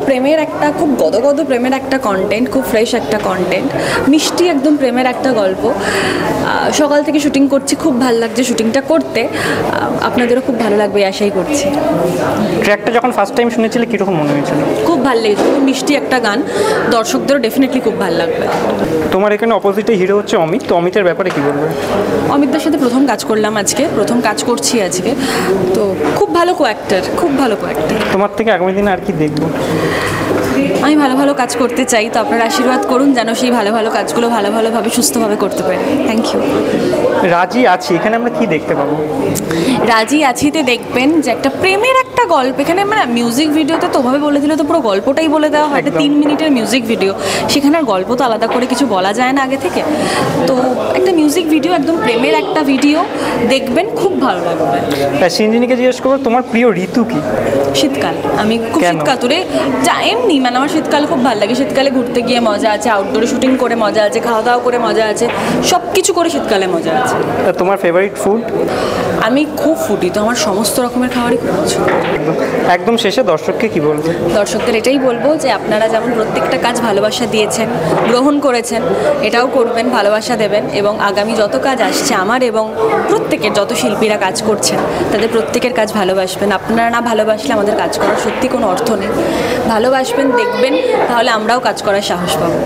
প্রেমের একটা খুব গদগদ প্রেমের একটা কন্টেন্ট, খুব ফ্রেশ একটা কন্টেন্ট, মিষ্টি একদম প্রেমের একটা গল্প। সকাল থেকে শুটিং করছি, খুব ভালো লাগছে শুটিংটা করতে। আপনাদেরও খুব ভালো লাগবে আশাই করছি। ট্র্যাকটা যখন ফার্স্ট টাইম শুনেছিলে কীরকম মনে হয়েছিল? খুব ভালো লেগেছে, খুব মিষ্টি একটা গান, দর্শকদেরও ডেফিনেটলি খুব ভালো লাগবে। তোমার এখানে অপোজিটে হিরো হচ্ছে অমিত, তো অমিতের ব্যাপারে কী বলবে? অমিতদার সাথে প্রথম কাজ করলাম আজকে, প্রথম কাজ করছি আজকে, তো খুব ভালো কোঅ্যাক্টর, খুব ভালো কোঅ্যাক্টর। তোমার থেকে আগামী দিনে আর কি দেখবো? আমি ভালো ভালো কাজ করতে চাই, তো আপনারা আশীর্বাদ করুন যেন সেই ভালো ভালো কাজগুলো ভালোভাবে সুস্থভাবে করতে পারি। Thank you. রাজি আছি, এখানে আমরা কি দেখতে পাবো? রাজি আছিতে দেখবেন যে একটা প্রেমের একটা গল্প, এখানে মানে মিউজিক ভিডিওতে তো ওভাবে বলে দিলে তো পুরো গল্পটাই বলে দেওয়া হয়, এটা 3 মিনিটের মিউজিক ভিডিও, সেখানে আর গল্প তো আলাদা করে কিছু বলা যায় না আগে থেকে। তো একটা মিউজিক ভিডিও, একদম প্রেমের একটা ভিডিও দেখবেন, খুব ভালো লাগবে। সিঞ্জিনিকে জিজ্ঞেস করবো তোমার প্রিয় ঋতু কি? শীতকাল। আমি খুব শীতকাতুরে যা এমনি মানে আমার শীতকাল খুব ভালো লাগে। শীতকালে ঘুরতে গিয়ে মজা আছে, আউটডোরে শুটিং করে মজা আছে, খাওয়া দাওয়া করে মজা আছে, সব কিছু করে শীতকালে মজা আছে। তোমার ফেভারিট ফুড? আমি খুব ফুডি, তো আমার সমস্ত রকমের খাবারই খুব পছন্দ। একদম শেষে দর্শককে কি বলবো? দর্শকদের এটাই বলবো যে আপনারা যেমন প্রত্যেকটা কাজ ভালোবাসা দিয়েছেন, গ্রহণ করেছেন, এটাও করবেন, ভালোবাসা দেবেন, এবং আগামী যত কাজ আসছে আমার এবং প্রত্যেকের যত শিল্পীরা কাজ করছেন তাদের প্রত্যেকের কাজ ভালোবাসবেন। আপনারা না ভালোবাসলে আমাদের কাজ করার সত্যি কোনো অর্থ নেই। ভালোবাসবেন, দেখবেন, তাহলে আমরাও কাজ করার সাহস পাবো।